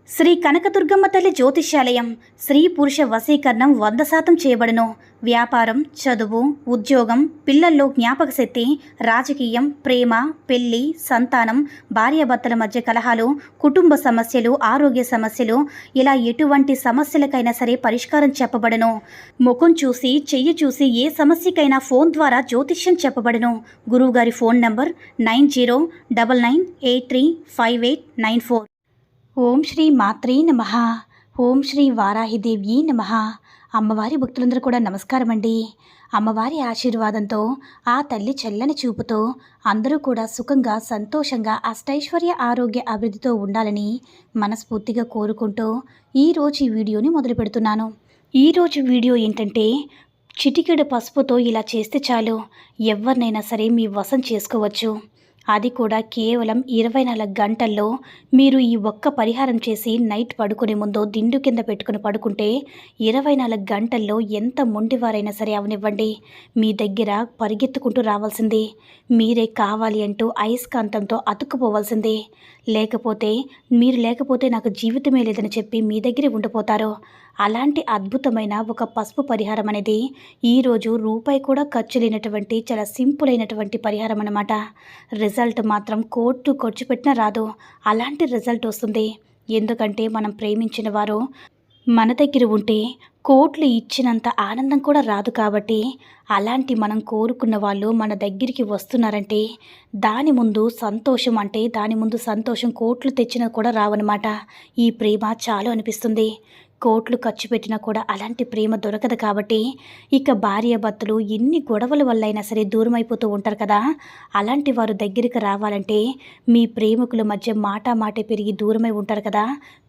శ్రీ కనకదుర్గమ్మ తల్లి జ్యోతిష్యాలయం స్త్రీ పురుష వశీకరణం 100% చేయబడును. వ్యాపారం, చదువు, ఉద్యోగం, పిల్లల్లో జ్ఞాపక శక్తి, రాజకీయం, ప్రేమ, పెళ్లి, సంతానం, భార్యాభర్తల మధ్య కలహాలు, కుటుంబ సమస్యలు, ఆరోగ్య సమస్యలు, ఇలా ఎటువంటి సమస్యలకైనా సరే పరిష్కారం చెప్పబడును. ముఖం చూసి, చెయ్యి చూసి ఏ సమస్యకైనా ఫోన్ ద్వారా జ్యోతిష్యం చెప్పబడును. గురువుగారి ఫోన్ నంబర్ 9099835894. ఓం శ్రీ మాత్రే నమః. ఓం శ్రీ వారాహిదేవ్యీ నమః. అమ్మవారి భక్తులందరూ కూడా నమస్కారం అండి. అమ్మవారి ఆశీర్వాదంతో, ఆ తల్లి చల్లని చూపుతో అందరూ కూడా సుఖంగా, సంతోషంగా, అష్టైశ్వర్య, ఆరోగ్య అభివృద్ధితో ఉండాలని మనస్ఫూర్తిగా కోరుకుంటూ ఈరోజు ఈ వీడియోని మొదలు పెడుతున్నాను. ఈరోజు వీడియో ఏంటంటే, చిటికెడు పసుపుతో ఇలా చేస్తే చాలు, ఎవరినైనా సరే మీ వశం చేసుకోవచ్చు. అది కూడా కేవలం 24 గంటల్లో మీరు ఈ ఒక్క పరిహారం చేసి నైట్ పడుకునే ముందు దిండు కింద పెట్టుకుని పడుకుంటే 24 గంటల్లో ఎంత మొండివారైనా సరే అవనివ్వండి, మీ దగ్గర పరిగెత్తుకుంటూ రావాల్సిందే. మీరే కావాలి అంటూ అయస్కాంతంతో అతుక్కుపోవాల్సిందే. మీరు లేకపోతే నాకు జీవితమే లేదని చెప్పి మీ దగ్గరే ఉండిపోతారు. అలాంటి అద్భుతమైన ఒక పసుపు పరిహారం అనేది ఈరోజు రూపాయి కూడా ఖర్చు లేనటువంటి చాలా సింపుల్ అయినటువంటి పరిహారం అన్నమాట. రిజల్ట్ మాత్రం కోట్లు ఖర్చు పెట్టినా రాదు, అలాంటి రిజల్ట్ వస్తుంది. ఎందుకంటే మనం ప్రేమించిన వారు మన దగ్గర ఉంటే కోట్లు ఇచ్చినంత ఆనందం కూడా రాదు. కాబట్టి అలాంటి మనం కోరుకున్న వాళ్ళు మన దగ్గరికి వస్తున్నారంటే దాని ముందు సంతోషం కోట్లు తెచ్చినా కూడా రావన్నమాట. ఈ ప్రేమ చాలు అనిపిస్తుంది. కోట్లు ఖర్చు పెట్టినా కూడా అలాంటి ప్రేమ దొరకదు. కాబట్టి ఇక భార్యాభర్తలు ఎన్ని గొడవల వల్ల అయినా సరే దూరం అయిపోతూ ఉంటారు కదా, అలాంటి వారు దగ్గరికి రావాలంటే మీ ప్రేమికుల మధ్య మాటే పెరిగి దూరమై ఉంటారు కదా,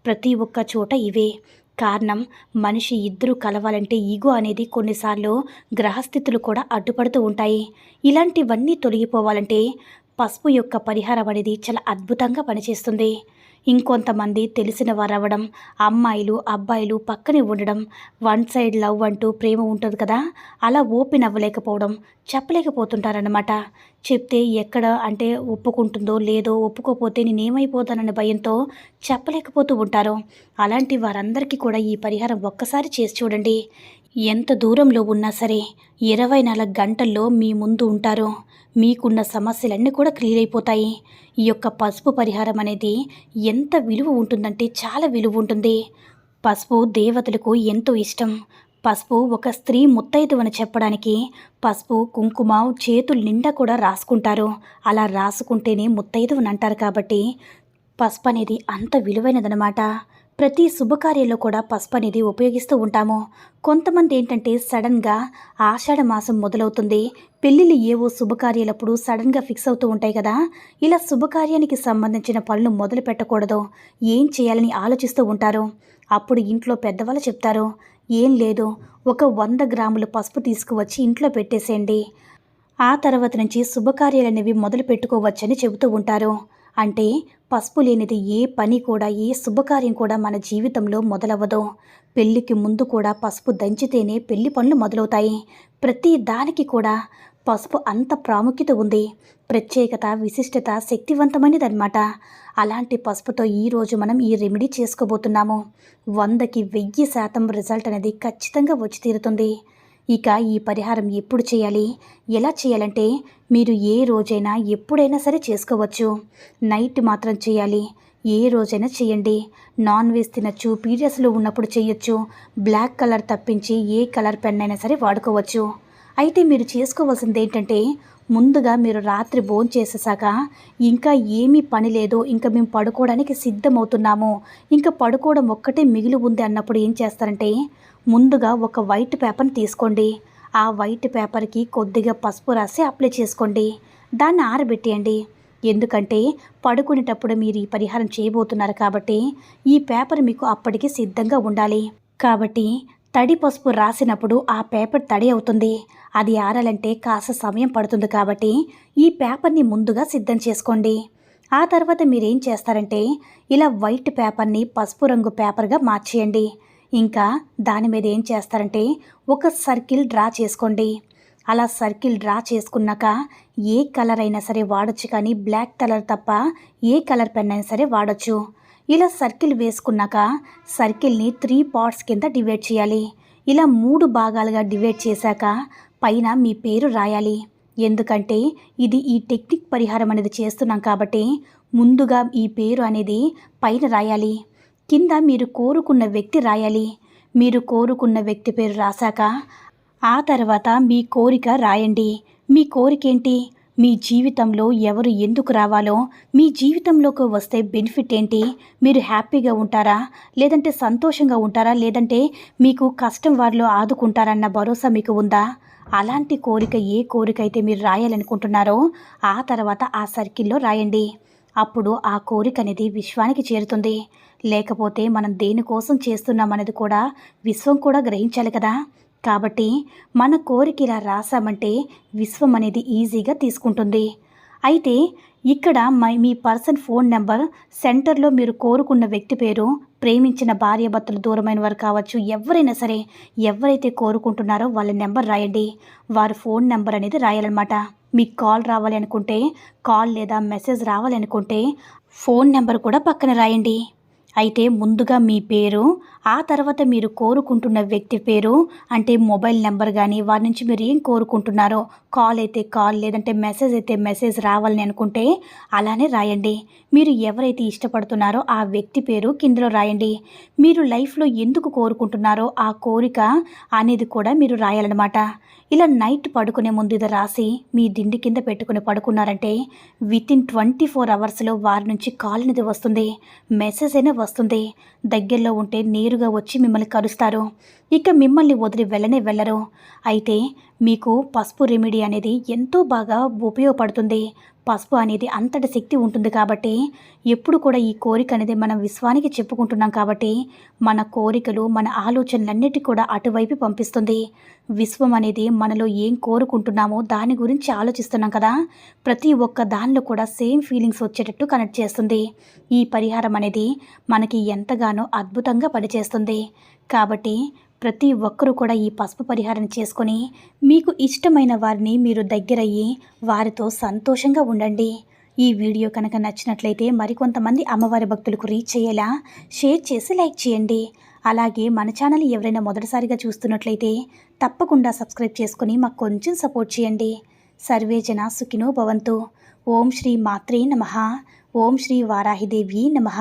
ప్రతి ఒక్క చోట ఇవే కారణం. మనిషి ఇద్దరు కలవాలంటే ఈగో అనేది కొన్నిసార్లు గ్రహస్థితులు కూడా అడ్డుపడుతూ ఉంటాయి. ఇలాంటివన్నీ తొలగిపోవాలంటే పసుపు యొక్క పరిహారం అనేది చాలా అద్భుతంగా పనిచేస్తుంది. ఇంకొంతమంది తెలిసిన వారు అవ్వడం, అమ్మాయిలు అబ్బాయిలు పక్కనే ఉండడం, వన్ సైడ్ లవ్ అంటూ ప్రేమ ఉంటుంది కదా, అలా ఓపెన్ అవ్వలేకపోవడం, చెప్పలేకపోతుంటారన్నమాట. చెప్తే ఎక్కడ అంటే ఒప్పుకుంటుందో లేదో, ఒప్పుకోపోతే నేనేమైపోతానన్న భయంతో చెప్పలేకపోతూ ఉంటారు. అలాంటి వారందరికీ కూడా ఈ పరిహారం ఒక్కసారి చేసి చూడండి. ఎంత దూరంలో ఉన్నా సరే 24 గంటల్లో మీ ముందు ఉంటారు. మీకున్న సమస్యలన్నీ కూడా క్లియర్ అయిపోతాయి. ఈ యొక్క పసుపు పరిహారం అనేది ఎంత విలువ ఉంటుందంటే చాలా విలువ ఉంటుంది. పసుపు దేవతలకు ఎంతో ఇష్టం. పసుపు ఒక స్త్రీ ముత్తైదువని చెప్పడానికి పసుపు, కుంకుమ చేతుల నిండా కూడా రాసుకుంటారు. అలా రాసుకుంటేనే ముత్తైదువని అంటారు. కాబట్టి పసుపు అనేది అంత విలువైనదనమాట. ప్రతి శుభకార్యంలో కూడా పసుపు అనేది ఉపయోగిస్తూ ఉంటాము. కొంతమంది ఏంటంటే సడన్గా ఆషాఢ మాసం మొదలవుతుంది, పెళ్ళిళ్ళు ఏవో శుభకార్యాలప్పుడు సడన్గా ఫిక్స్ అవుతూ ఉంటాయి కదా, ఇలా శుభకార్యానికి సంబంధించిన పనులు మొదలు పెట్టకూడదు, ఏం చేయాలని ఆలోచిస్తూ ఉంటారు. అప్పుడు ఇంట్లో పెద్దవాళ్ళు చెప్తారు, ఏం లేదు, ఒక 100 గ్రాముల పసుపు తీసుకువచ్చి ఇంట్లో పెట్టేసేయండి, ఆ తర్వాత నుంచి శుభకార్యాలు అనేవి మొదలు పెట్టుకోవచ్చని చెబుతూ ఉంటారు. అంటే పసుపు లేనిది ఏ పని కూడా, ఏ శుభకార్యం కూడా మన జీవితంలో మొదలవ్వదు. పెళ్ళికి ముందు కూడా పసుపు దంచితేనే పెళ్లి పనులు మొదలవుతాయి. ప్రతి దానికి కూడా పసుపు అంత ప్రాముఖ్యత ఉంది. ప్రత్యేకత, విశిష్టత శక్తివంతమైనదన్నమాట. అలాంటి పసుపుతో ఈరోజు మనం ఈ రెమెడీ చేసుకోబోతున్నాము. 100కి 1000% రిజల్ట్ అనేది ఖచ్చితంగా వచ్చి తీరుతుంది. ఇక ఈ పరిహారం ఎప్పుడు చేయాలి, ఎలా చేయాలంటే మీరు ఏ రోజైనా ఎప్పుడైనా సరే చేసుకోవచ్చు. నైట్ మాత్రం చేయాలి. ఏ రోజైనా చేయండి. నాన్ వెజ్ తినచ్చు, పీరియడ్స్లో ఉన్నప్పుడు చేయొచ్చు. బ్లాక్ కలర్ తప్పించి ఏ కలర్ పెన్ అయినా సరే వాడుకోవచ్చు. అయితే మీరు చేసుకోవాల్సింది ఏంటంటే, ముందుగా మీరు రాత్రి భోంచేసేసాక ఇంకా ఏమీ పని లేదు, ఇంకా మేము పడుకోవడానికి సిద్ధమవుతున్నాము, ఇంకా పడుకోవడం ఒక్కటే మిగిలి ఉంది అన్నప్పుడు ఏం చేస్తారంటే, ముందుగా ఒక వైట్ పేపర్ని తీసుకోండి. ఆ వైట్ పేపర్కి కొద్దిగా పసుపు రాసి అప్లై చేసుకోండి. దాన్ని ఆరబెట్టేయండి. ఎందుకంటే పడుకునేటప్పుడు మీరు ఈ పరిహారం చేయబోతున్నారు కాబట్టి ఈ పేపర్ మీకు అప్పటికి సిద్ధంగా ఉండాలి. కాబట్టి తడి పసుపు రాసినప్పుడు ఆ పేపర్ తడి అవుతుంది. అది ఆరాలంటే కాస్త సమయం పడుతుంది. కాబట్టి ఈ పేపర్ని ముందుగా సిద్ధం చేసుకోండి. ఆ తర్వాత మీరేం చేస్తారంటే, ఇలా వైట్ పేపర్ని పసుపు రంగు పేపర్గా మార్చేయండి. ఇంకా దాని మీద ఏం చేస్తారంటే ఒక సర్కిల్ డ్రా చేసుకోండి. అలా సర్కిల్ డ్రా చేసుకున్నాక ఏ కలర్ అయినా సరే వాడచ్చు, కానీ బ్లాక్ కలర్ తప్ప ఏ కలర్ పెన్ అయినా సరే వాడచ్చు. ఇలా సర్కిల్ వేసుకున్నాక సర్కిల్ని 3 పార్ట్స్ కింద డివైడ్ చేయాలి. ఇలా 3 భాగాలుగా డివైడ్ చేశాక పైన మీ పేరు రాయాలి. ఎందుకంటే ఇది ఈ టెక్నిక్ పరిహారం అనేది చేస్తున్నాం కాబట్టి ముందుగా ఈ పేరు అనేది పైన రాయాలి. కింద మీరు కోరుకున్న వ్యక్తి రాయాలి. మీరు కోరుకున్న వ్యక్తి పేరు రాశాక ఆ తర్వాత మీ కోరిక రాయండి. మీ కోరికేంటి? మీ జీవితంలో ఎవరు ఎందుకు రావాలో, మీ జీవితంలోకి వస్తే బెనిఫిట్ ఏంటి, మీరు హ్యాపీగా ఉంటారా, లేదంటే సంతోషంగా ఉంటారా, లేదంటే మీకు కష్టం వారిలో ఆదుకుంటారన్న భరోసా మీకు ఉందా? అలాంటి కోరిక ఏ కోరిక అయితే మీరు రాయాలనుకుంటున్నారో ఆ తర్వాత ఆ సర్కిల్లో రాయండి. అప్పుడు ఆ కోరిక అనేది విశ్వానికి చేరుతుంది. లేకపోతే మనం దేనికోసం చేస్తున్నామనేది కూడా విశ్వం కూడా గ్రహించాలి కదా. కాబట్టి మన కోరిక ఇలా రాసామంటే విశ్వం అనేది ఈజీగా తీసుకుంటుంది. అయితే ఇక్కడ మీ పర్సన్ ఫోన్ నెంబర్, సెంటర్లో మీరు కోరుకున్న వ్యక్తి పేరు, ప్రేమించిన భార్యాభర్తలు దూరమైన వారు కావచ్చు, ఎవరైనా సరే ఎవరైతే కోరుకుంటున్నారో వాళ్ళ నెంబర్ రాయండి. వారి ఫోన్ నెంబర్ అనేది రాయాలన్నమాట. మీకు కాల్ రావాలి అనుకుంటే కాల్ లేదా మెసేజ్ రావాలి అనుకుంటే ఫోన్ నెంబర్ కూడా పక్కన రాయండి. అయితే ముందుగా మీ పేరు, ఆ తర్వాత మీరు కోరుకుంటున్న వ్యక్తి పేరు, అంటే మొబైల్ నెంబర్ కానీ వారి నుంచి మీరు ఏం కోరుకుంటున్నారో, కాల్ అయితే కాల్ లేదంటే మెసేజ్ అయితే మెసేజ్ రావాలని అనుకుంటే అలానే రాయండి. మీరు ఎవరైతే ఇష్టపడుతున్నారో ఆ వ్యక్తి పేరు కిందలో రాయండి. మీరు లైఫ్లో ఎందుకు కోరుకుంటున్నారో ఆ కోరిక అనేది కూడా మీరు రాయాలన్నమాట. ఇలా నైట్ పడుకునే ముందు ఇది రాసి మీ దిండి కింద పెట్టుకుని పడుకున్నారంటే వితిన్ 24 అవర్స్లో వారి నుంచి కాల్ అనేది వస్తుంది, మెసేజ్ అయినా వస్తుంది. దగ్గరలో ఉంటే నేరుగా వచ్చి మిమ్మల్ని కలుస్తారు. ఇక మిమ్మల్ని వదిలి వెళ్ళరు. అయితే మీకు పసుపు రెమెడీ అనేది ఎంతో బాగా ఉపయోగపడుతుంది. పసుపు అనేది అంతటి శక్తి ఉంటుంది కాబట్టి ఎప్పుడు కూడా ఈ కోరిక అనేది మనం విశ్వానికి చెప్పుకుంటున్నాం కాబట్టి మన కోరికలు, మన ఆలోచనలన్నిటి కూడా అటువైపు పంపిస్తుంది. విశ్వం అనేది మనలో ఏం కోరుకుంటున్నామో దాని గురించి ఆలోచిస్తున్నాం కదా, ప్రతి ఒక్క దానిలో కూడా సేమ్ ఫీలింగ్స్ వచ్చేటట్టు కనెక్ట్ చేస్తుంది. ఈ పరిహారం అనేది మనకి ఎంతగానో అద్భుతంగా పనిచేస్తుంది. కాబట్టి ప్రతి ఒక్కరూ కూడా ఈ పసుపు పరిహారం చేసుకొని మీకు ఇష్టమైన వారిని మీరు దగ్గరయ్యి వారితో సంతోషంగా ఉండండి. ఈ వీడియో కనుక నచ్చినట్లయితే మరికొంతమంది అమ్మవారి భక్తులకు రీచ్ అయ్యేలా షేర్ చేసి లైక్ చేయండి. అలాగే మన ఛానల్ ఎవరైనా మొదటిసారిగా చూస్తున్నట్లయితే తప్పకుండా సబ్స్క్రైబ్ చేసుకొని మాకు కొంచెం సపోర్ట్ చేయండి. సర్వే జన సుఖినో భవంతు. ఓం శ్రీ మాత్రే నమః. ఓం శ్రీ వారాహిదేవి నమః.